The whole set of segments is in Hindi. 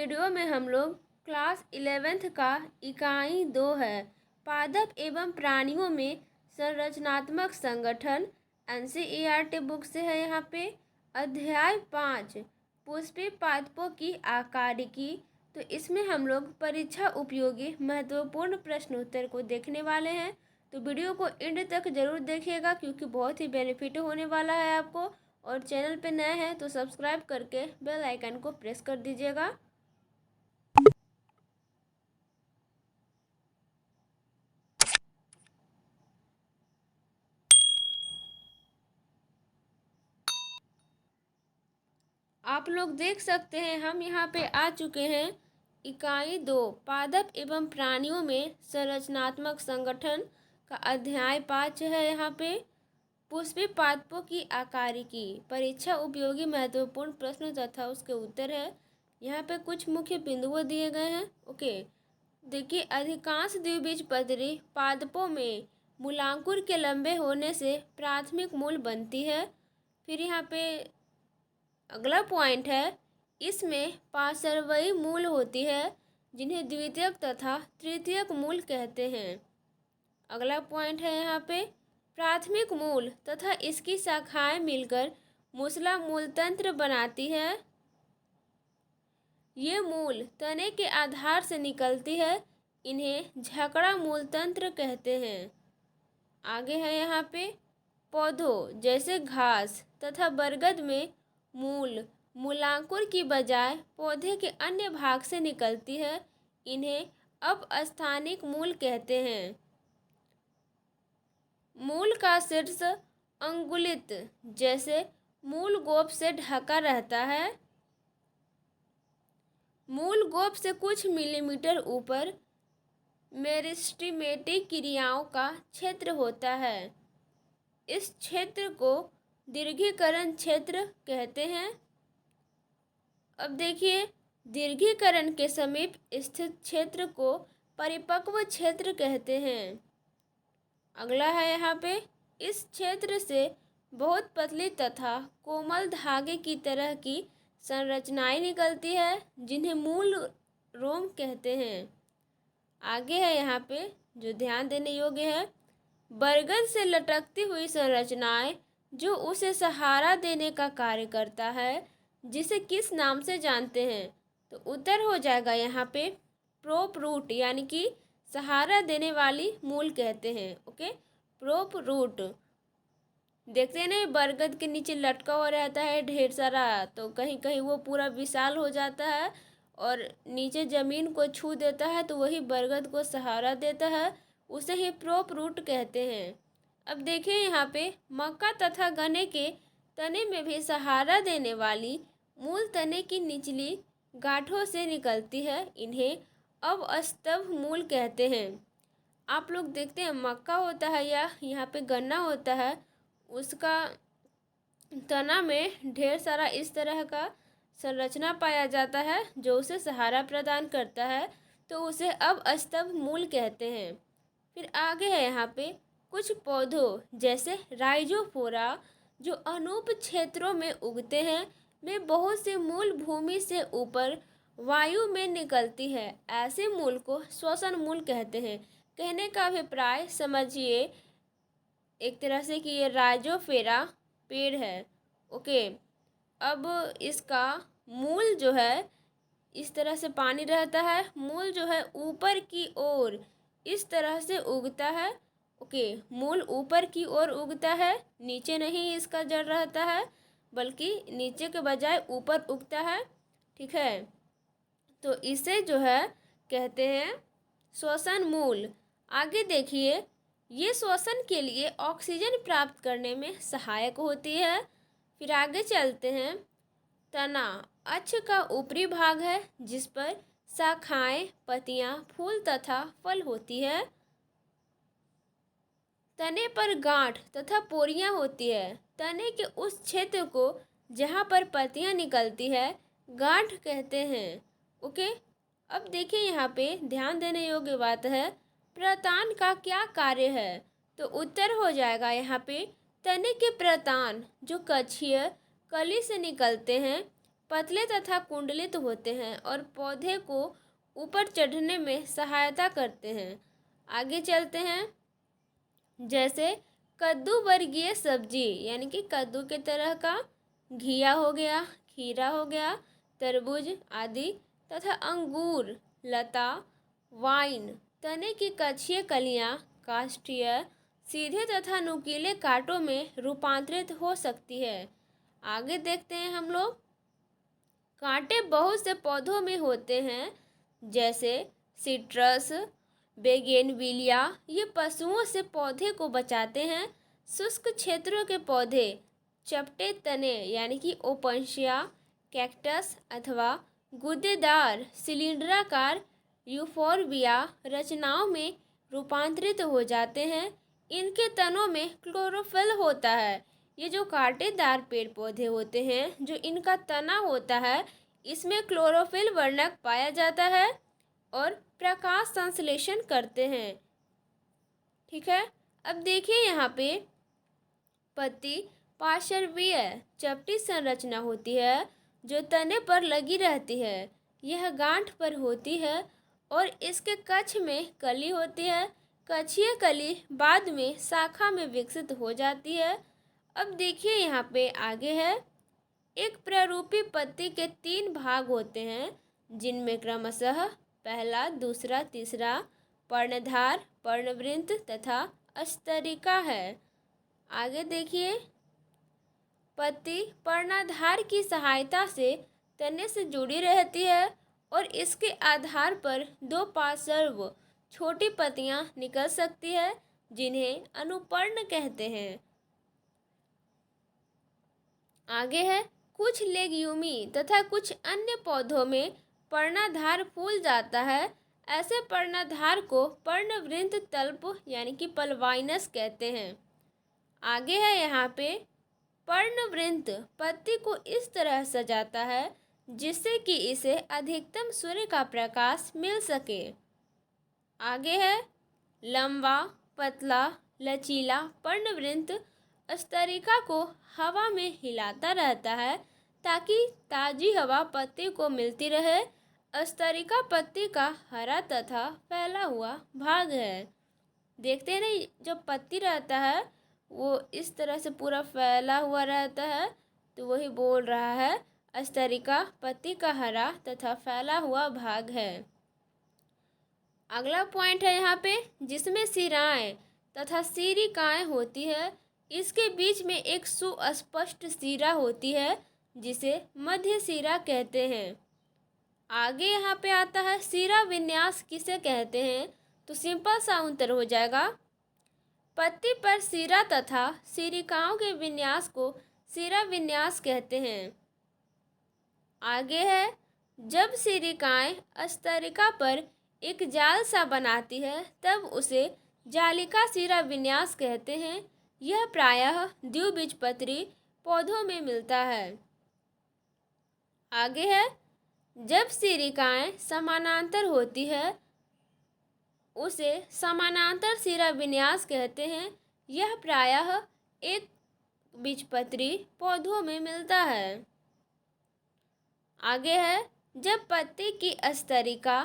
वीडियो में हम लोग क्लास 11th का इकाई 2 है पादप एवं प्राणियों में संरचनात्मक संगठन NCERT बुक से है। यहाँ पे अध्याय 5 पुष्पीय पादपों की आकारिकी। तो इसमें हम लोग परीक्षा उपयोगी महत्वपूर्ण प्रश्न उत्तर को देखने वाले हैं। तो वीडियो को एंड तक जरूर देखिएगा क्योंकि बहुत ही बेनिफिट होने वाला है आपको। और चैनल पे नए हैं तो सब्सक्राइब करके बेल आइकन को प्रेस कर दीजिएगा। आप लोग देख सकते हैं हम यहाँ पे आ चुके हैं इकाई 2 पादप एवं प्राणियों में संरचनात्मक संगठन का अध्याय 5 है। यहाँ पे पुष्पीय पादपों की आकारिकी परीक्षा उपयोगी महत्वपूर्ण प्रश्न तथा उसके उत्तर है। यहाँ पे कुछ मुख्य बिंदुओं दिए गए हैं। ओके, देखिए, अधिकांश द्विबीजपत्री पादपों में मूलांकुर के लंबे होने से प्राथमिक मूल बनती है। फिर यहाँ पे अगला पॉइंट है, इसमें पार्श्ववर्ती मूल होती है जिन्हें द्वितीयक तथा तृतीयक मूल कहते हैं। अगला पॉइंट है यहाँ पे प्राथमिक मूल तथा इसकी शाखाएं मिलकर मूसला मूल तंत्र बनाती है। ये मूल तने के आधार से निकलती है, इन्हें झकड़ा मूल तंत्र कहते हैं। आगे है यहाँ पे पौधों जैसे घास तथा बरगद में मूल मूलांकुर की बजाय पौधे के अन्य भाग से निकलती है, इन्हें अपस्थानिक मूल कहते हैं। मूल का शीर्ष अंगुलित जैसे मूल गोप से ढका रहता है। मूल गोप से कुछ मिलीमीटर ऊपर मेरिस्टेमेटिक क्रियाओं का क्षेत्र होता है। इस क्षेत्र को दीर्घीकरण क्षेत्र कहते हैं। अब देखिए, दीर्घीकरण के समीप स्थित क्षेत्र को परिपक्व क्षेत्र कहते हैं। अगला है यहाँ पे इस क्षेत्र से बहुत पतली तथा कोमल धागे की तरह की संरचनाएं निकलती है जिन्हें मूल रोम कहते हैं। आगे है यहाँ पे जो ध्यान देने योग्य है, बरगद से लटकती हुई संरचनाएं जो उसे सहारा देने का कार्य करता है, जिसे किस नाम से जानते हैं? तो उत्तर हो जाएगा यहाँ पे प्रोप रूट, यानी कि सहारा देने वाली मूल कहते हैं। Okay, prop root. देखते हैं ना, बरगद के नीचे लटका हुआ रहता है ढेर सारा, तो कहीं कहीं वो पूरा विशाल हो जाता है और नीचे जमीन को छू देता है, तो वही बरगद को सहारा देता है, उसे ही प्रोप रूट कहते हैं। अब देखिए यहाँ पे मक्का तथा गन्ने के तने में भी सहारा देने वाली मूल तने की निचली गांठों से निकलती है, इन्हें अवस्तंभ मूल कहते हैं। आप लोग देखते हैं मक्का होता है या यहाँ पे गन्ना होता है, उसका तना में ढेर सारा इस तरह का संरचना पाया जाता है जो उसे सहारा प्रदान करता है, तो उसे अवस्तंभ मूल कहते हैं। फिर आगे है यहाँ पे कुछ पौधों जैसे राइजोफोरा जो अनूप क्षेत्रों में उगते हैं, में बहुत से मूल भूमि से ऊपर वायु में निकलती है। ऐसे मूल को श्वसन मूल कहते हैं। कहने का अभिप्राय समझिए एक तरह से कि ये राइजोफोरा पेड़ है। ओके, अब इसका मूल जो है इस तरह से पानी रहता है, मूल जो है ऊपर की ओर इस तरह से उगता है। ओके, मूल ऊपर की ओर उगता है, नीचे नहीं इसका जड़ रहता है, बल्कि नीचे के बजाय ऊपर उगता है। ठीक है, तो इसे जो है कहते हैं श्वसन मूल। आगे देखिए, ये श्वसन के लिए ऑक्सीजन प्राप्त करने में सहायक होती है। फिर आगे चलते हैं, तना अक्ष का ऊपरी भाग है जिस पर शाखाएं, पत्तियां, फूल तथा फल होती है। तने पर गांठ तथा पोरियां होती है। तने के उस क्षेत्र को जहां पर पत्तियां निकलती है गांठ कहते हैं। ओके, अब देखिए यहाँ पे ध्यान देने योग्य बात है, प्रतान का क्या कार्य है? तो उत्तर हो जाएगा यहाँ पे तने के प्रतान जो कक्षीय कली से निकलते हैं, पतले तथा कुंडलित होते हैं और पौधे को ऊपर चढ़ने में सहायता करते हैं। आगे चलते हैं। जैसे कद्दू वर्गीय सब्जी यानी कि कद्दू के तरह का, घिया हो गया, खीरा हो गया, तरबूज आदि, तथा अंगूर, लता, वाइन, तने की कक्षीय कलियां काष्ठीय, सीधे तथा नुकीले कांटों में रूपांतरित हो सकती है। आगे देखते हैं हम लोग। कांटे बहुत से पौधों में होते हैं, जैसे सिट्रस, बेगेनविलिया। ये पशुओं से पौधे को बचाते हैं। शुष्क क्षेत्रों के पौधे चपटे तने यानी कि ओपनशिया, कैक्टस अथवा गूदेदार सिलिंडराकार यूफोर्बिया रचनाओं में रूपांतरित हो जाते हैं। इनके तनों में क्लोरोफिल होता है। ये जो कांटेदार पेड़ पौधे होते हैं, जो इनका तना होता है, इसमें क्लोरोफिल वर्णक पाया जाता है और प्रकाश संश्लेषण करते हैं। ठीक है। अब देखिए यहाँ पे पत्ती पार्श्वीय चपटी संरचना होती है जो तने पर लगी रहती है। यह गांठ पर होती है और इसके कक्ष में कली होती है। कक्षीय कली बाद में शाखा में विकसित हो जाती है। अब देखिए यहाँ पे आगे है। एक प्ररूपी पत्ती के 3 भाग होते हैं, जिनमें क्रमशः पहला, दूसरा, तीसरा पर्णधार, पर्णवृंत तथा स्तरिका है। आगे देखिए। पत्ती पर्णाधार की सहायता से तने से जुड़ी रहती है और इसके आधार पर 2 पार्श्व छोटी पत्तियां निकल सकती है, जिन्हें अनुपर्ण कहते हैं। आगे है। कुछ लेग्यूमी तथा कुछ अन्य पौधों में पर्णाधार फूल जाता है। ऐसे पर्णाधार को पर्णवृंत तल्प यानी कि पल्वाइनस कहते हैं। आगे है यहाँ पे। पर्णवृंत पत्ती को इस तरह सजाता है जिससे कि इसे अधिकतम सूर्य का प्रकाश मिल सके। आगे है। लंबा, पतला, लचीला पर्णवृंत स्तरिका को हवा में हिलाता रहता है ताकि ताजी हवा पत्ती को मिलती रहे। स्तरिका पत्ती का हरा तथा फैला हुआ भाग है। देखते हैं ना, जब पत्ती रहता है वो इस तरह से पूरा फैला हुआ रहता है, तो वही बोल रहा है स्तरिका पत्ती का हरा तथा फैला हुआ भाग है। अगला पॉइंट है यहाँ पे, जिसमें सिराएं तथा सिरिकाएं होती है। इसके बीच में एक सुस्पष्ट सिरा होती है जिसे मध्य सिरा कहते हैं। आगे यहाँ पे आता है सिरा विन्यास किसे कहते हैं, तो सिंपल सा उत्तर हो जाएगा। पत्ती पर सिरा तथा सिरिकाओं के विन्यास को सिरा विन्यास कहते हैं। आगे है। जब सिरिकाएं स्तरिका पर एक जाल सा बनाती है तब उसे जालिका सिरा विन्यास कहते हैं। यह प्रायः द्विबीजपत्री पौधों में मिलता है। आगे है। जब सिरिकाएं समानांतर होती है उसे समानांतर सिरा विन्यास कहते हैं। यह प्रायः एक बीजपत्री पौधों में मिलता है। आगे है। जब पत्ती की स्तरिका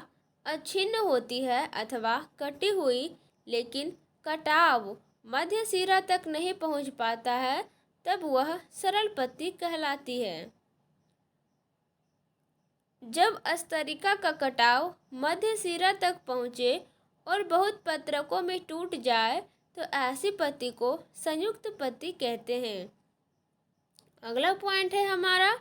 अछिन्न होती है अथवा कटी हुई, लेकिन कटाव मध्य सिरा तक नहीं पहुंच पाता है, तब वह सरल पत्ती कहलाती है। जब स्तरिका का कटाव मध्य सिरा तक पहुंचे और बहुत पत्रकों में टूट जाए तो ऐसी पत्ती को संयुक्त पत्ती कहते हैं। अगला पॉइंट है हमारा,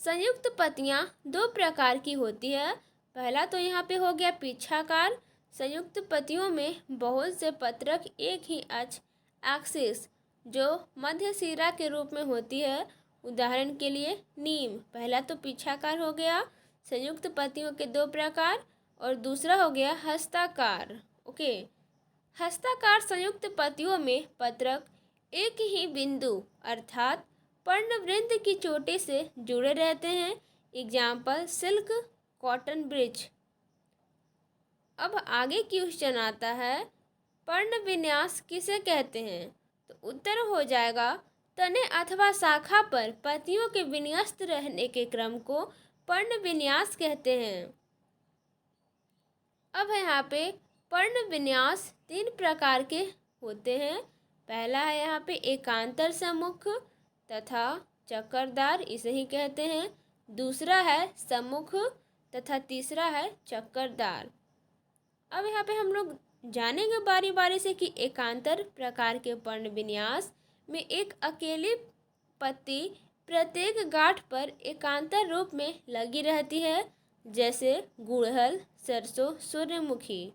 संयुक्त पत्तियां 2 प्रकार की होती है। पहला तो यहाँ पे हो गया पीछाकार। संयुक्त पत्तियों में बहुत से पत्रक एक ही अक्ष एक्सिस जो मध्य सिरा के रूप में होती है। उदाहरण के लिए नीम। पहला तो पीछाकार हो गया संयुक्त पत्तियों के 2 प्रकार, और दूसरा हो गया हस्ताकार। ओके। हस्ताकार संयुक्त पत्तियों में पत्रक एक ही बिंदु अर्थात पर्णवृंत की चोटी से जुड़े रहते हैं। Example silk, cotton bridge. अब आगे क्वेश्चन आता है, पर्ण विन्यास किसे कहते हैं, तो उत्तर हो जाएगा तने अथवा शाखा पर पत्तियों के विन्यस्त रहने के क्रम को पर्ण विन्यास कहते हैं। अब यहाँ पे पर्ण विन्यास 3 प्रकार के होते हैं। पहला है यहाँ पे एकांतर सम्मुख तथा चक्करदार, इसे ही कहते हैं। दूसरा है सम्मुख तथा तीसरा है चक्करदार। अब यहाँ पे हम लोग जानेंगे बारी बारी से कि एकांतर प्रकार के पर्ण विन्यास में एक अकेली पत्ती प्रत्येक गांठ पर एकांतर रूप में लगी रहती है, जैसे गुड़हल, सरसों, सूर्यमुखी।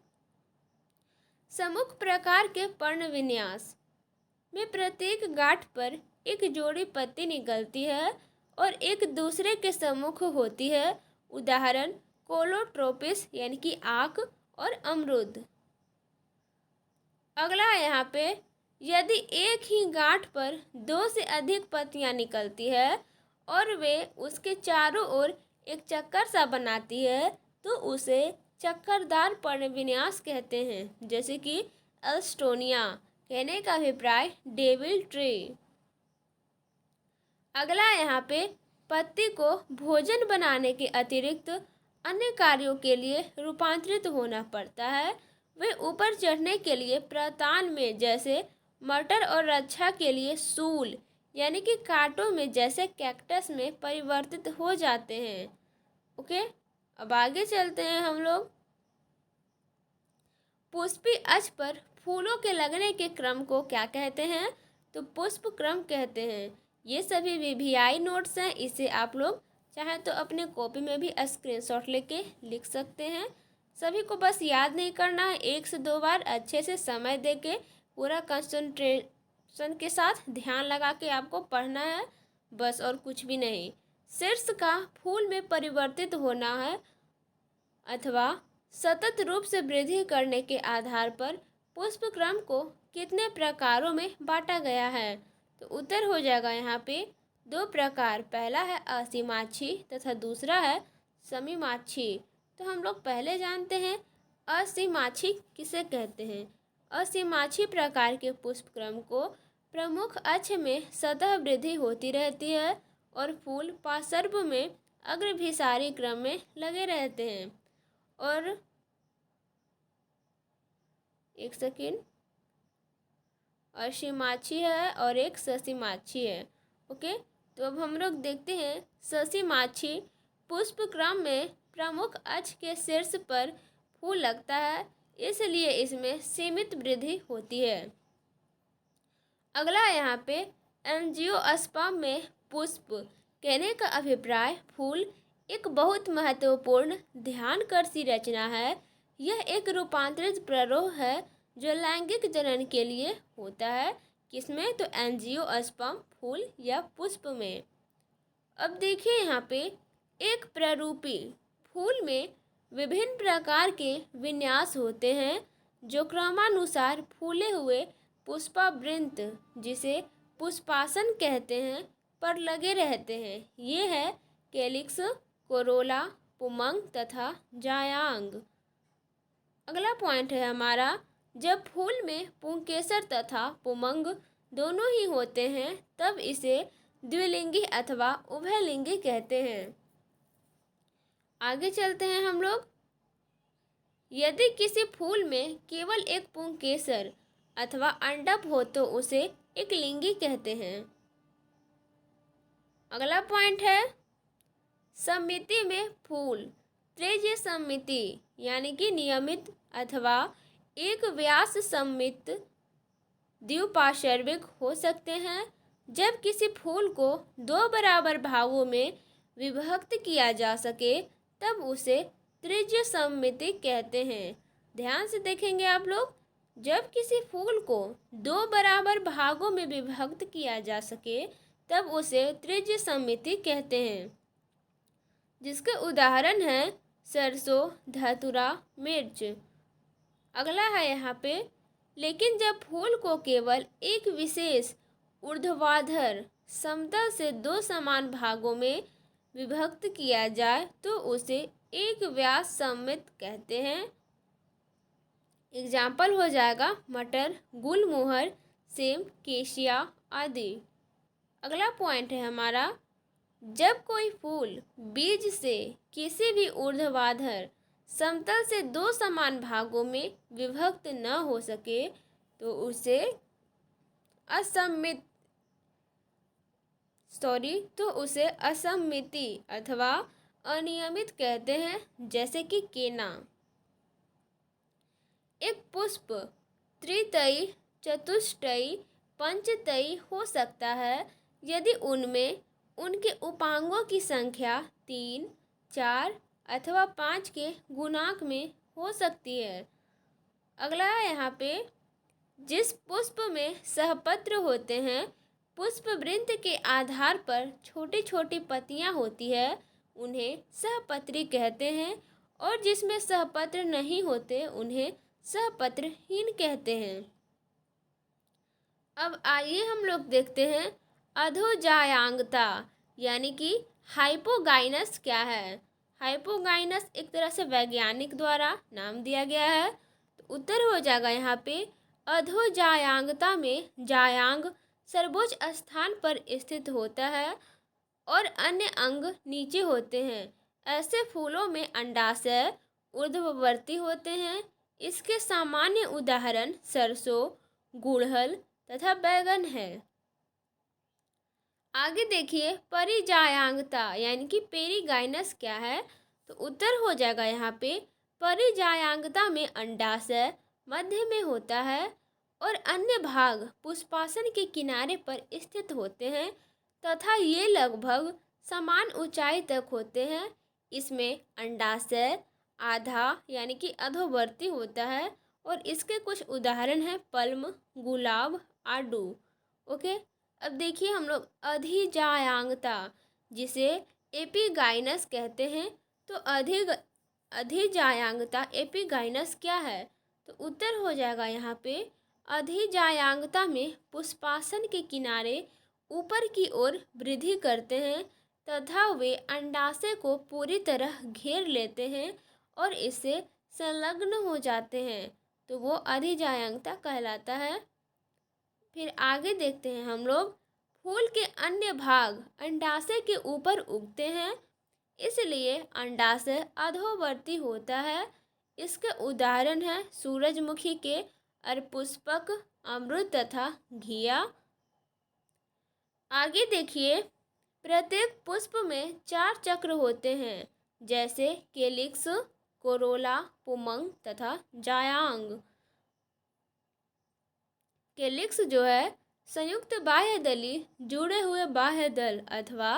सम्मुख प्रकार के पर्ण विन्यास में प्रत्येक गांठ पर एक जोड़ी पत्ती निकलती है और एक दूसरे के सम्मुख होती है। उदाहरण कोलोट्रोपिस यानी कि आक और अमरूद। अगला यहाँ पे यदि एक ही गांठ पर 2 से अधिक पत्तियां निकलती है और वे उसके चारों ओर एक चक्कर सा बनाती है तो उसे चक्करदार पर्ण विन्यास कहते हैं, जैसे कि एल्स्टोनिया। कहने का अभिप्राय डेविल ट्री। अगला यहाँ पे पत्ती को भोजन बनाने के अतिरिक्त अन्य कार्यों के लिए रूपांतरित होना पड़ता है। वे ऊपर चढ़ने के लिए प्रतान में जैसे मटर और रक्षा के लिए सूल यानी कि कांटों में जैसे कैक्टस में परिवर्तित हो जाते हैं। ओके, अब आगे चलते हैं हम लोग। पुष्पी अक्ष पर फूलों के लगने के क्रम को क्या कहते हैं? तो पुष्प क्रम कहते हैं। ये सभी वीवीआई नोट्स हैं, इसे आप लोग चाहे तो अपने कॉपी में भी स्क्रीनशॉट लेके लिख सकते हैं। सभी को बस याद नहीं करना है, 1 से 2 बार अच्छे से समय दे के पूरा कंसंट्रेशन के साथ ध्यान लगा के आपको पढ़ना है, बस, और कुछ भी नहीं। शीर्ष का फूल में परिवर्तित होना है अथवा सतत रूप से वृद्धि करने के आधार पर पुष्प क्रम को कितने प्रकारों में बांटा गया है? तो उत्तर हो जाएगा यहाँ पे 2 प्रकार। पहला है असीमाक्षी तथा दूसरा है समीमाक्षी। तो हम लोग पहले जानते हैं असीमाक्षी किसे कहते हैं। असीमाक्षी प्रकार के पुष्प क्रम को प्रमुख अक्ष में सतह वृद्धि होती रहती है और फूल पार्श्व में अग्रभिसारी क्रम में लगे रहते हैं। और एक सेकेंड, असीमाक्षी है और एक ससीमाक्षी है। ओके, तो अब हम लोग देखते हैं ससीमाक्षी पुष्प क्रम में प्रमुख अक्ष के शीर्ष पर फूल लगता है, इसलिए इसमें सीमित वृद्धि होती है। अगला यहाँ पे एंजियोस्पर्म में पुष्प। कहने का अभिप्राय फूल एक बहुत महत्वपूर्ण ध्यानकर्षी रचना है। यह एक रूपांतरित प्ररोह है जो लैंगिक जनन के लिए होता है। किसमें? तो एंजियोस्पर्म फूल या पुष्प में। अब देखिए यहाँ पे एक प्ररूपी फूल में विभिन्न प्रकार के विन्यास होते हैं जो क्रमानुसार फूले हुए पुष्पावृंत, जिसे पुष्पासन कहते हैं, पर लगे रहते हैं। ये है कैलिक्स, कोरोला, पुमंग तथा जायांग। अगला पॉइंट है हमारा, जब फूल में पुंकेसर तथा पुमंग दोनों ही होते हैं तब इसे द्विलिंगी अथवा उभयलिंगी कहते हैं। आगे चलते हैं हम लोग। यदि किसी फूल में केवल एक पुंकेसर अथवा अंडप हो तो उसे एक लिंगी कहते हैं। अगला पॉइंट है सममिति में फूल। त्रिज्य सममिति यानी कि नियमित अथवा एक व्यास सममित द्विपार्श्विक हो सकते हैं। जब किसी फूल को 2 बराबर भागों में विभक्त किया जा सके तब उसे त्रिज्य सममिति कहते हैं। ध्यान से देखेंगे आप लोग, जब किसी फूल को 2 बराबर भागों में विभक्त किया जा सके तब उसे त्रिज्य सममिति कहते हैं, जिसके उदाहरण हैं सरसों, धतूरा, मिर्च। अगला है यहाँ पे, लेकिन जब फूल को केवल एक विशेष ऊर्ध्वाधर समतल से 2 समान भागों में विभक्त किया जाए तो उसे एक व्यास सममित कहते हैं। एग्जाम्पल हो जाएगा मटर, गुलमोहर, सेम, केशिया आदि। अगला पॉइंट है हमारा, जब कोई फूल बीज से किसी भी ऊर्ध्वाधर समतल से दो समान भागों में विभक्त न हो सके तो उसे असममिति अथवा अनियमित कहते हैं। जैसे कि केना, एक पुष्प त्रितयी, चतुष्टयी, पंचतयी हो सकता है यदि उनमें उनके उपांगों की संख्या 3, 4 अथवा 5 के गुणांक में हो सकती है। अगला है यहाँ पे, जिस पुष्प में सहपत्र होते हैं, पुष्पवृंत के आधार पर छोटी छोटी पत्तियां होती है, उन्हें सहपत्री कहते हैं, और जिसमें सहपत्र नहीं होते उन्हें सहपत्रहीन कहते हैं। अब आइए हम लोग देखते हैं अधोजायांगता यानी कि हाइपोगाइनस क्या है। हाइपोगाइनस एक तरह से वैज्ञानिक द्वारा नाम दिया गया है। तो उत्तर हो जाएगा यहाँ पे, अधोजायांगता में जायांग सर्वोच्च स्थान पर स्थित होता है और अन्य अंग नीचे होते हैं। ऐसे फूलों में अंडाशय ऊर्ध्ववर्ती होते हैं। इसके सामान्य उदाहरण सरसों, गुड़हल तथा बैगन है। आगे देखिए परिजायांगता यानी कि पेरीगाइनस क्या है। तो उत्तर हो जाएगा यहाँ पे, परिजायांगता में अंडाशय मध्य में होता है और अन्य भाग पुष्पासन के किनारे पर स्थित होते हैं तथा ये लगभग समान ऊंचाई तक होते हैं। इसमें अंडाशय आधा यानी कि अधोवर्ती होता है और इसके कुछ उदाहरण हैं पल्म, गुलाब, आडू। ओके, अब देखिए हम लोग अधिजायांगता जिसे एपिगाइनस कहते हैं। तो अधिजायांगता एपिगाइनस क्या है। तो उत्तर हो जाएगा यहाँ पे, अधिजायांगता में पुष्पासन के किनारे ऊपर की ओर वृद्धि करते हैं तथा वे अंडाशय को पूरी तरह घेर लेते हैं और इससे संलग्न हो जाते हैं, तो वो अधिजायांगता कहलाता है। फिर आगे देखते हैं हम लोग, फूल के अन्य भाग अंडाशय के ऊपर उगते हैं, इसलिए अंडाशय अधोवर्ती होता है। इसके उदाहरण हैं सूरजमुखी के अरपुष्पक, अमृत तथा घिया। आगे देखिए, प्रत्येक पुष्प में 4 चक्र होते हैं, जैसे केलिक्स, कोरोला, पुमंग तथा जायांग। केलिक्स जो है संयुक्त बाह्यदली जुड़े हुए बाह्यदल अथवा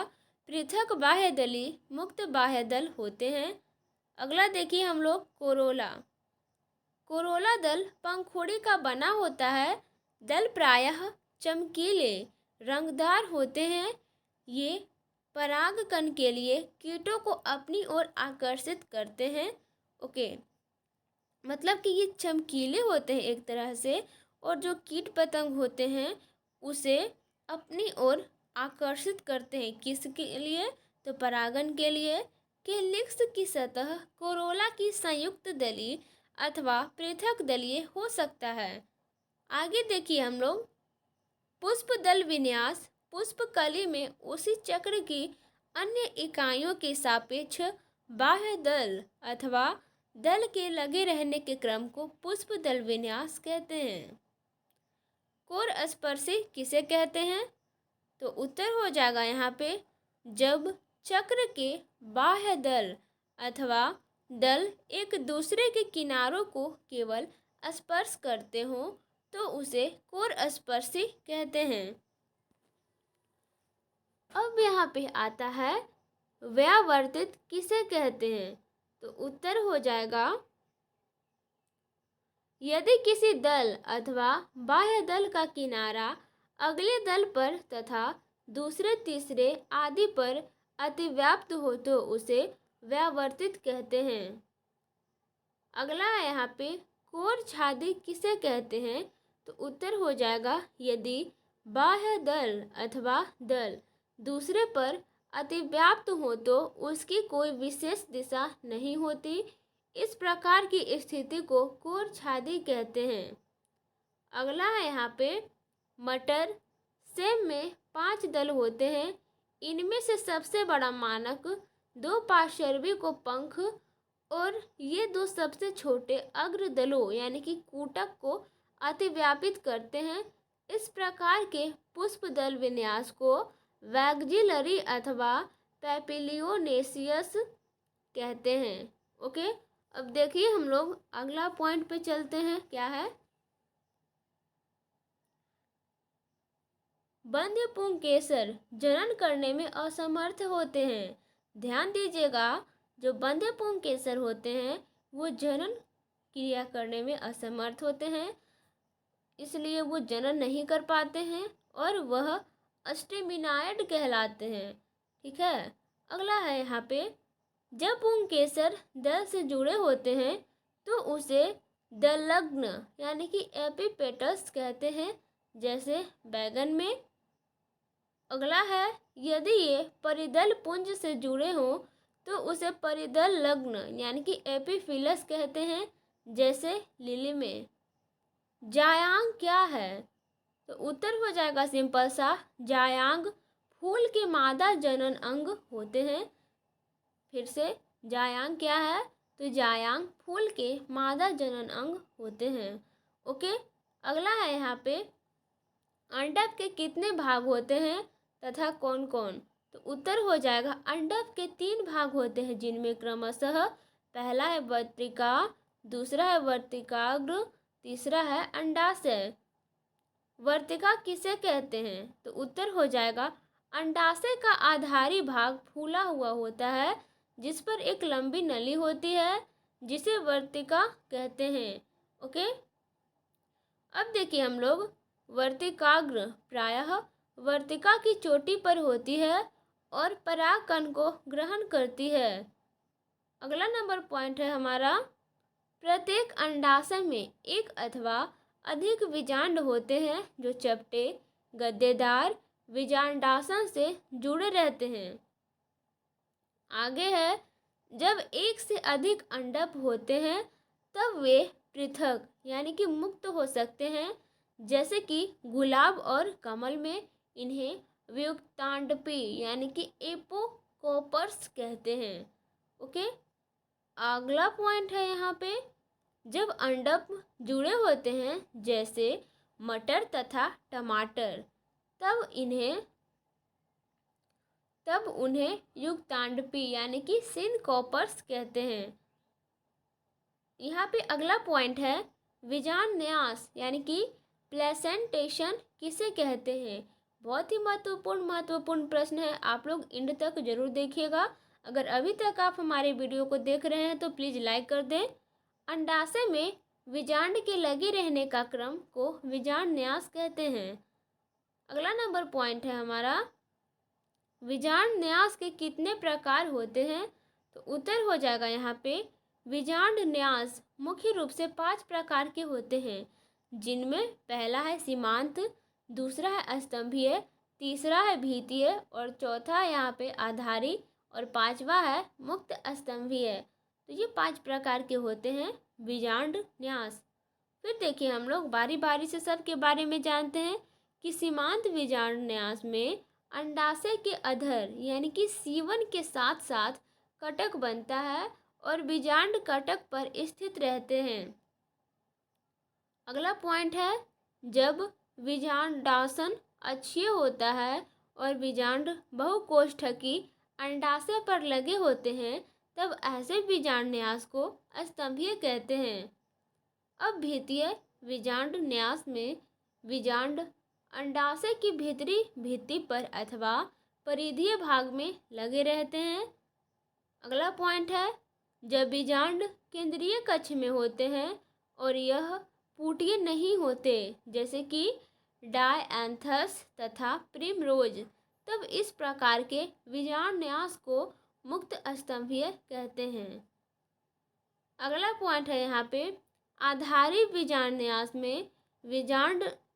पृथक बाह्यदली मुक्त बाह्यदल होते हैं। अगला देखिए हम लोग कोरोला। कोरोला दल पंखुड़ी का बना होता है। दल प्रायः चमकीले रंगदार होते हैं। ये परागकण के लिए कीटों को अपनी ओर आकर्षित करते हैं। ओके, मतलब कि ये चमकीले होते हैं एक तरह से, और जो कीट पतंग होते हैं उसे अपनी ओर आकर्षित करते हैं। किसके लिए, तो परागन के लिए। केलिक्स की सतह कोरोला की संयुक्त दली अथवा पृथक दलीय हो सकता है। आगे देखिए हम लोग, पुष्प दल विन्यास पुष्प कली में उसी चक्र की अन्य इकाइयों के सापेक्ष बाह्य दल अथवा दल के लगे रहने के क्रम को पुष्प दल विन्यास कहते हैं। कोर स्पर्शी किसे कहते हैं। तो उत्तर हो जाएगा यहाँ पे, जब चक्र के बाह्य दल अथवा दल एक दूसरे के किनारों को केवल स्पर्श करते हो तो उसे कोर स्पर्शी कहते हैं। अब यहाँ पे आता है व्यावर्तित किसे कहते हैं। तो उत्तर हो जाएगा, यदि किसी दल अथवा बाह्य दल का किनारा अगले दल पर तथा दूसरे तीसरे आदि पर अतिव्याप्त हो तो उसे व्यावर्तित कहते हैं। अगला है यहाँ पे कोर छादी किसे कहते हैं। तो उत्तर हो जाएगा, यदि बाह्य दल अथवा दल दूसरे पर अतिव्याप्त हो तो उसकी कोई विशेष दिशा नहीं होती। इस प्रकार की स्थिति को कोर छादी कहते हैं। अगला है यहाँ पे मटर, सेम में 5 दल होते हैं। इनमें से सबसे बड़ा मानक 2 पार्श्वी को पंख और ये 2 सबसे छोटे अग्र दलों यानी कि कूटक को अतिव्यापित करते हैं। इस प्रकार के पुष्प दल विन्यास को वैक्जिलरी अथवा पैपिलियोनेसियस कहते हैं। ओके, अब देखिए हम लोग अगला पॉइंट पे चलते हैं। क्या है? बंध्य पुंकेसर जनन करने में असमर्थ होते हैं। ध्यान दीजिएगा, जो बंध्य पुंकेसर होते हैं वो जनन क्रिया करने में असमर्थ होते हैं, इसलिए वो जनन नहीं कर पाते हैं और वह अस्टेमिनाइड कहलाते हैं। ठीक है, अगला है यहाँ पे, जब पुंकेसर दल से जुड़े होते हैं तो उसे दलग्न यानी कि एपिपेटस कहते हैं, जैसे बैगन में। अगला है, यदि ये परिदल पुंज से जुड़े हों तो उसे परिदल लग्न यानी कि एपिफिलस कहते हैं, जैसे लिली में। जायांग क्या है? तो उत्तर हो जाएगा सिंपल सा, जायांग फूल के मादा जनन अंग होते हैं। फिर से, जायांग क्या है? तो जायांग फूल के मादा जनन अंग होते हैं। ओके, अगला है यहाँ पे, अंडक के कितने भाग होते हैं तथा कौन कौन? तो उत्तर हो जाएगा, अंडक के 3 भाग होते हैं, जिनमें क्रमशः पहला है वर्तिका, दूसरा है वर्तिकाग्र, तीसरा है अंडाशय। वर्तिका किसे कहते हैं? तो उत्तर हो जाएगा, अंडाशय का आधारी भाग फूला हुआ होता है जिस पर एक लंबी नली होती है, जिसे वर्तिका कहते हैं। ओके, अब देखिए हम लोग, वर्तिकाग्र प्रायः वर्तिका की चोटी पर होती है और परागकण को ग्रहण करती है। अगला नंबर पॉइंट है हमारा, प्रत्येक अंडाशय में एक अथवा अधिक बीजांड होते हैं जो चपटे गद्देदार बीजांडासन से जुड़े रहते हैं। आगे है, जब एक से अधिक अंडक होते हैं तब वे पृथक यानी कि मुक्त हो सकते हैं, जैसे कि गुलाब और कमल में इन्हें व्युत्तांडपी यानी कि एपोकोपर्स कहते हैं। ओके, अगला पॉइंट है यहाँ पे, जब अंडक जुड़े होते हैं जैसे मटर तथा टमाटर, तब उन्हें युक्तांडपी यानी कि सिनकोपर्स कहते हैं। यहाँ पे अगला पॉइंट है, बीजांडन्यास यानी कि प्लेसेंटेशन किसे कहते हैं? बहुत ही महत्वपूर्ण प्रश्न है, आप लोग एंड तक जरूर देखिएगा। अगर अभी तक आप हमारे वीडियो को देख रहे हैं तो प्लीज़ लाइक कर दें। अंडाशय में बीजांड के लगे रहने का क्रम को बीजांडन्यास कहते हैं। अगला नंबर पॉइंट है हमारा, बीजांडन्यास के कितने प्रकार होते हैं? तो उत्तर हो जाएगा यहाँ पे, बीजांडन्यास मुख्य रूप से 5 प्रकार के होते हैं, जिनमें पहला है सीमांत, दूसरा है स्तंभीय, तीसरा है भीतीय और चौथा यहाँ पे आधारी और 5वां है मुक्त स्तंभीय। तो ये 5 प्रकार के होते हैं बीजांडन्यास। फिर देखिए हम लोग बारी बारी से सबके बारे में जानते हैं कि सीमांत बीजांडन्यास में अंडाशय के अधर यानी कि C1 के साथ साथ कटक बनता है और बीजांड कटक पर स्थित रहते हैं। अगला पॉइंट है, जब बीजांडासन अक्षीय होता है और बीजांड बहुकोष्ठकी अंडाशय पर लगे होते हैं तब ऐसे बीजांडन्यास को स्तंभीय कहते हैं। अब भीतीय बीजांडन्यास में बीजांड अंडाशय की भीतरी भित्ति पर अथवा परिधीय भाग में लगे रहते हैं। अगला पॉइंट है, जब बीजांड केंद्रीय कक्ष में होते हैं और यह पुटीय नहीं होते, जैसे कि डायएंथस तथा प्रिमरोज, तब इस प्रकार के बीजांडन्यास को मुक्त स्तंभीय कहते हैं। अगला पॉइंट है यहाँ पे, आधारी बीजांडन्यास में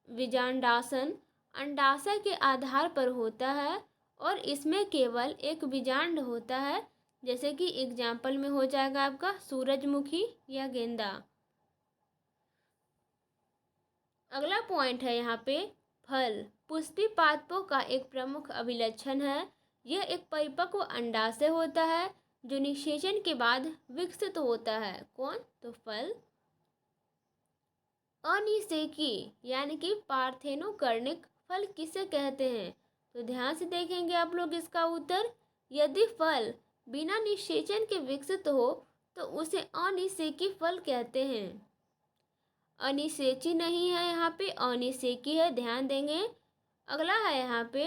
बीजांडासन अंडाशय के आधार पर होता है और इसमें केवल एक बीजांड होता है, जैसे कि एग्जाम्पल में हो जाएगा आपका सूरजमुखी या गेंदा। अगला पॉइंट है यहाँ पे, फल पुष्पी पादपों का एक प्रमुख अभिलक्षण है। यह एक परिपक्व अंडाशय होता है जो निषेचन के बाद विकसित होता है। कौन? तो फल। अनिषेकी यानी कि पार्थेनोकर्णिक फल किसे कहते हैं? तो ध्यान से देखेंगे आप लोग इसका उत्तर। यदि फल बिना निषेचन के विकसित हो तो उसे अनिषेकी फल कहते हैं। अनिषेची नहीं है यहाँ पे, अनिषेकी है, ध्यान देंगे। अगला है यहाँ पे,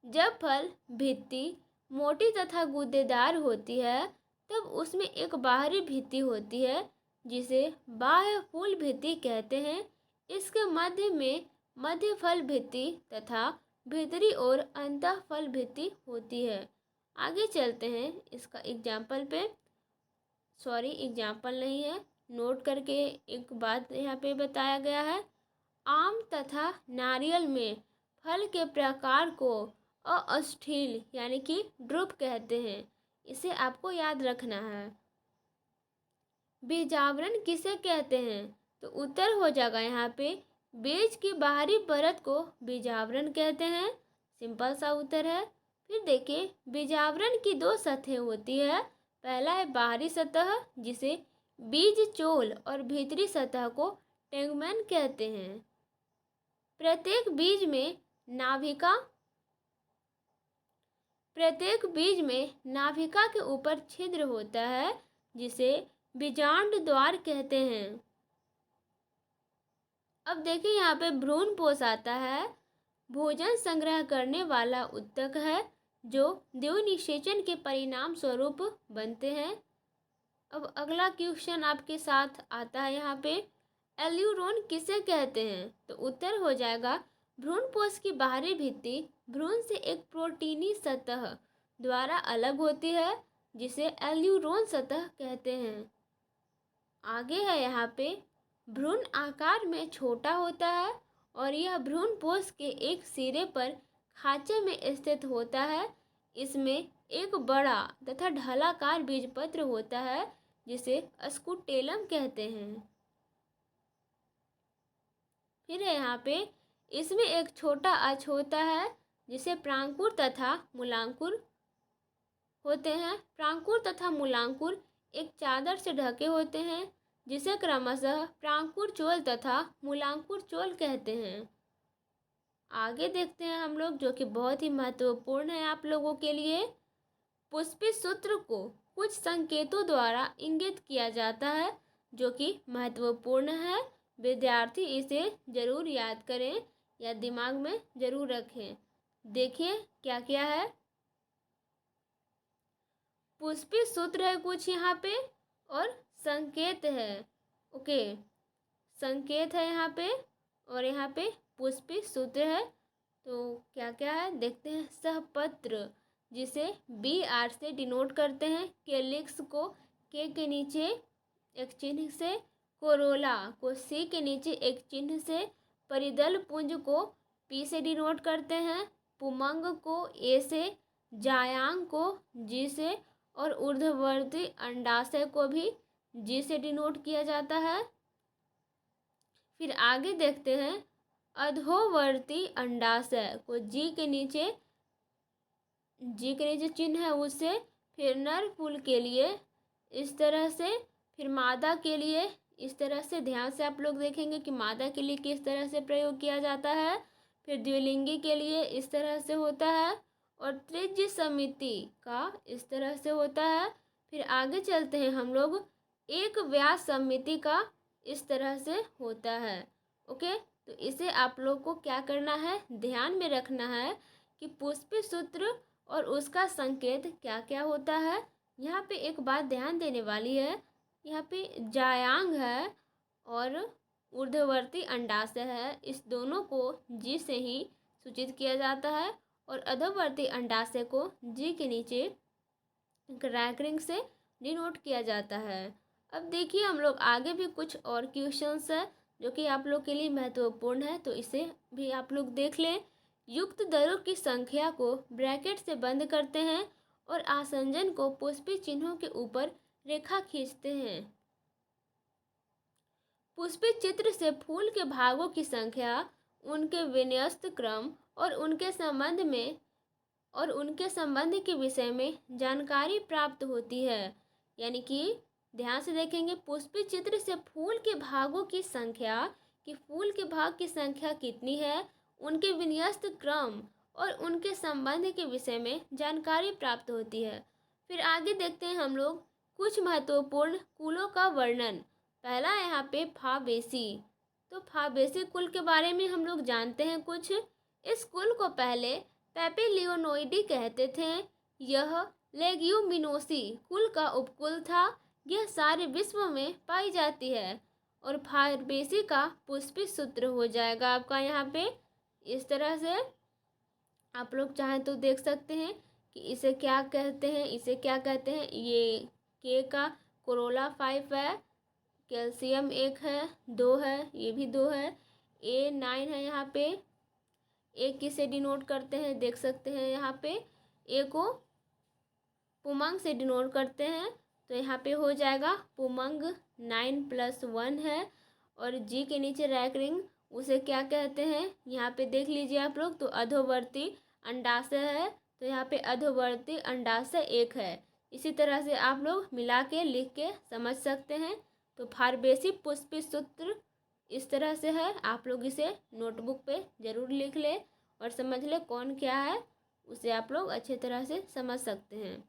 जब फल भित्ति मोटी तथा गूदेदार होती है तब उसमें एक बाहरी भित्ति होती है जिसे बाह्य फूल भित्ति कहते हैं। इसके मध्य में मध्य फल भित्ति तथा भीतरी ओर अंतः फल भित्ति होती है। आगे चलते हैं इसका एग्जाम्पल पे। एग्जाम्पल नहीं है, नोट करके एक बात यहाँ पे बताया गया है। आम तथा नारियल में फल के प्रकार को अस्थील यानी कि ड्रुप कहते हैं। इसे आपको याद रखना है। बीजावरण किसे कहते हैं? तो उत्तर हो जाएगा यहाँ पे, बीज की बाहरी परत को बीजावरण कहते हैं। सिंपल सा उत्तर है। फिर देखिए, बीजावरण की दो सतहें होती है। पहला है बाहरी सतह जिसे बीज चोल और भीतरी सतह को टेगुमेन कहते हैं। प्रत्येक बीज में नाभिका के ऊपर छिद्र होता है जिसे बीजांड द्वार कहते हैं। अब देखिए यहाँ पे भ्रूणपोष आता है। भोजन संग्रह करने वाला उत्तक है जो द्विनिषेचन के परिणाम स्वरूप बनते हैं। अब अगला क्वेश्चन आपके साथ आता है यहाँ पे, एल्यूरोन किसे कहते हैं? तो उत्तर हो जाएगा, भ्रूणपोष की बाहरी भित्ति भ्रूण से एक प्रोटीनी सतह द्वारा अलग होती है जिसे एल्यूरोन सतह कहते हैं। आगे है यहाँ पे, भ्रूण आकार में छोटा होता है और यह भ्रूणपोष के एक सिरे पर खांचे में स्थित होता है। इसमें एक बड़ा तथा ढलाकार बीजपत्र होता है जिसे स्कुटेलम कहते हैं। फिर यहाँ पे, इसमें एक छोटा अक्ष होता है जिसे प्रांकुर तथा मूलांकुर होते हैं। प्रांकुर तथा मूलांकुर एक चादर से ढके होते हैं जिसे क्रमशः प्रांकुर चोल तथा मूलांकुर चोल कहते हैं। आगे देखते हैं हम लोग, जो कि बहुत ही महत्वपूर्ण है आप लोगों के लिए। पुष्पी सूत्र को कुछ संकेतों द्वारा इंगित किया जाता है जो कि महत्वपूर्ण है। विद्यार्थी इसे जरूर याद करें या दिमाग में जरूर रखें। देखिए क्या क्या है। पुष्पी सूत्र है कुछ यहाँ पे और संकेत है। ओके, संकेत है यहाँ पे और यहाँ पे पुष्पी सूत्र है। तो क्या क्या है देखते हैं। सहपत्र जिसे BR से डिनोट करते हैं, कैलिक्स को K के नीचे एक चिन्ह से, कोरोला को C के नीचे एक चिन्ह से, परिदल पुंज को P से डिनोट करते हैं, पुमंग को A से, जायांग को G से और ऊर्ध्ववर्ती अंडाशय को भी G से डिनोट किया जाता है। फिर आगे देखते हैं, अधोवर्ती अंडाशय को G के नीचे चिन्ह है उससे, फिर नर फूल के लिए इस तरह से, फिर मादा के लिए इस तरह से। ध्यान से आप लोग देखेंगे कि मादा के लिए किस तरह से प्रयोग किया जाता है। फिर द्विलिंगी के लिए इस तरह से होता है और त्रिज्य समिति का इस तरह से होता है। फिर आगे चलते हैं हम लोग, एक व्यास समिति का इस तरह से होता है। ओके, तो इसे आप लोग को क्या करना है, ध्यान में रखना है कि पुष्पी सूत्र और उसका संकेत क्या क्या होता है। यहाँ पे एक बात ध्यान देने वाली है, यहाँ पे जायांग है और ऊर्ध्ववर्ती अंडाशय है, इस दोनों को G से ही सूचित किया जाता है और अधोवर्ती अंडाशय को G के नीचे क्रैकरिंग से डिनोट किया जाता है। अब देखिए हम लोग आगे भी कुछ और क्वेश्चंस है जो कि आप लोग के लिए महत्वपूर्ण है, तो इसे भी आप लोग देख लें। युक्त दरों की संख्या को ब्रैकेट से बंद करते हैं और आसंजन को पुष्पी चिन्हों के ऊपर रेखा खींचते हैं। पुष्पित चित्र से फूल के भागों की संख्या, उनके विन्यस्त क्रम और उनके संबंध के विषय में जानकारी प्राप्त होती है। यानी कि ध्यान से देखेंगे, पुष्पित चित्र से फूल के भागों की संख्या, कि फूल के भाग की संख्या कितनी है, उनके विन्यस्त क्रम और उनके संबंध के विषय में जानकारी प्राप्त होती है। फिर आगे देखते हैं हम लोग कुछ महत्वपूर्ण कुलों का वर्णन। पहला यहाँ पे फाबेसी। तो फाबेसी कुल के बारे में हम लोग जानते हैं कुछ। इस कुल को पहले पेपिलियोनोइडी कहते थे। यह लेग्यूमिनोसी कुल का उपकुल था। यह सारे विश्व में पाई जाती है। और फाबेसी का पुष्पित सूत्र हो जाएगा आपका यहाँ पे इस तरह से। आप लोग चाहें तो देख सकते हैं कि इसे क्या कहते हैं, इसे क्या कहते हैं। ये के का कोरोला 5 है, कैल्शियम 1 है, 2 है, ये भी 2 है, A9 है। यहाँ पे ए किसे डिनोट करते हैं देख सकते हैं। यहाँ पे ए को पुमंग से डिनोट करते हैं, तो यहाँ पे हो जाएगा पुमंग 9+1 है। और जी के नीचे रैक रिंग, उसे क्या कहते हैं यहाँ पे देख लीजिए आप लोग। तो अधोवर्ती अंडाशय है, तो यहाँ पे अधोवर्ती अंडाशय 1 है। इसी तरह से आप लोग मिला के लिख के समझ सकते हैं। तो फारबेसी पुष्पित सूत्र इस तरह से है। आप लोग इसे नोटबुक पे ज़रूर लिख ले और समझ ले कौन क्या है, उसे आप लोग अच्छे तरह से समझ सकते हैं।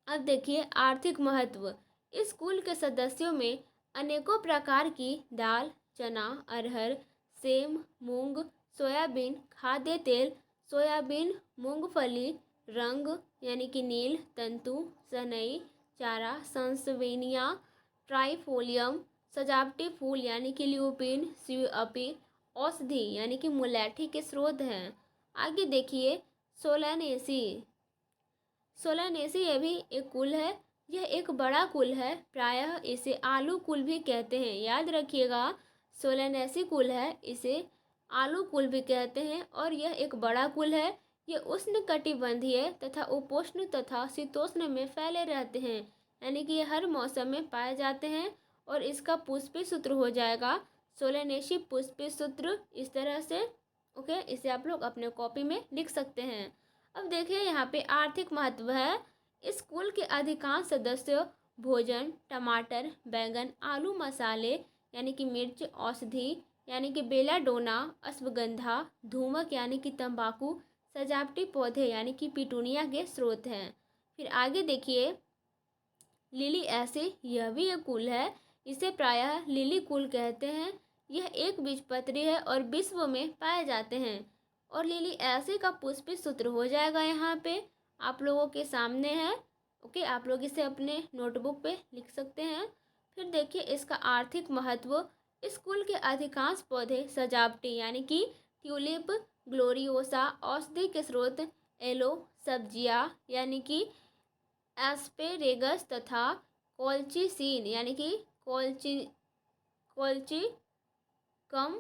अब देखिए आर्थिक महत्व। इस कुल के सदस्यों में अनेकों प्रकार की दाल, चना, अरहर, सेम, मूंग, सोयाबीन, खाद्य तेल, सोयाबीन, मूंगफली, रंग यानी कि नील, तंतु, सनई, चारा, संसवेनिया, ट्राइफोलियम, सजावटी फूल यानी कि ल्यूपिन, स्यूअपी, औषधि यानी कि मुलैठी के स्रोत हैं। आगे देखिए सोलानेसी। सोलानेसी यह भी एक कुल है। यह एक बड़ा कुल है, प्रायः इसे आलू कुल भी कहते हैं। याद रखिएगा, सोलानेसी कुल है, इसे आलू कुल भी कहते हैं। और यह एक बड़ा कुल है। यह उष्णकटिबंधीय तथा उपोष्ण तथा शीतोष्ण में फैले रहते हैं, यानी कि ये हर मौसम में पाए जाते हैं। और इसका पुष्पित सूत्र हो जाएगा सोलानेसी पुष्पित सूत्र इस तरह से। ओके, इसे आप लोग अपने कॉपी में लिख सकते हैं। अब देखिए यहाँ पे आर्थिक महत्व है। इस कुल के अधिकांश सदस्य भोजन, टमाटर, बैंगन, आलू, मसाले यानी कि मिर्च, औषधि यानी कि बेलाडोना, अश्वगंधा, धूमक यानी कि तंबाकू, सजावटी पौधे यानी कि पिटूनिया के स्रोत हैं। फिर आगे देखिए लिली ऐसी, यह भी एक कुल है। इसे प्रायः लिली कुल कहते हैं। यह एक बीजपत्री है और विश्व में पाए जाते हैं। और लिली ऐसे का पुष्पित सूत्र हो जाएगा यहाँ पे आप लोगों के सामने है। ओके, आप लोग इसे अपने नोटबुक पे लिख सकते हैं। फिर देखिए इसका आर्थिक महत्व। इस कुल के अधिकांश पौधे सजावटी यानी कि ट्यूलिप, ग्लोरियोसा, औषधि के स्रोत, एलो, सब्जियां यानी कि एस्पेरेगस तथा कोल्चिसीन यानी कि कोल्चिकम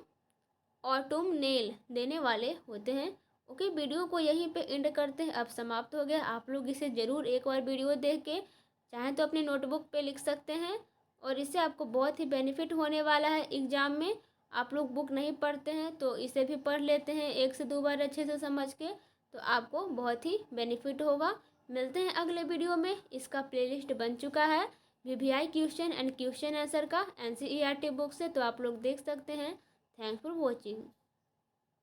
ऑटुमनेल देने वाले होते हैं। ओके, वीडियो को यहीं पे एंड करते हैं। अब समाप्त हो गया। आप लोग इसे ज़रूर एक बार वीडियो देख के चाहें तो अपने नोटबुक पे लिख सकते हैं। और इससे आपको बहुत ही बेनिफिट होने वाला है एग्ज़ाम में। आप लोग बुक नहीं पढ़ते हैं तो इसे भी पढ़ लेते हैं 1 से 2 बार अच्छे से समझ के, तो आपको बहुत ही बेनिफिट होगा। मिलते हैं अगले वीडियो में। इसका प्लेलिस्ट बन चुका है VVI question and question answer का NCERT बुक से, तो आप लोग देख सकते हैं। Thanks for watching.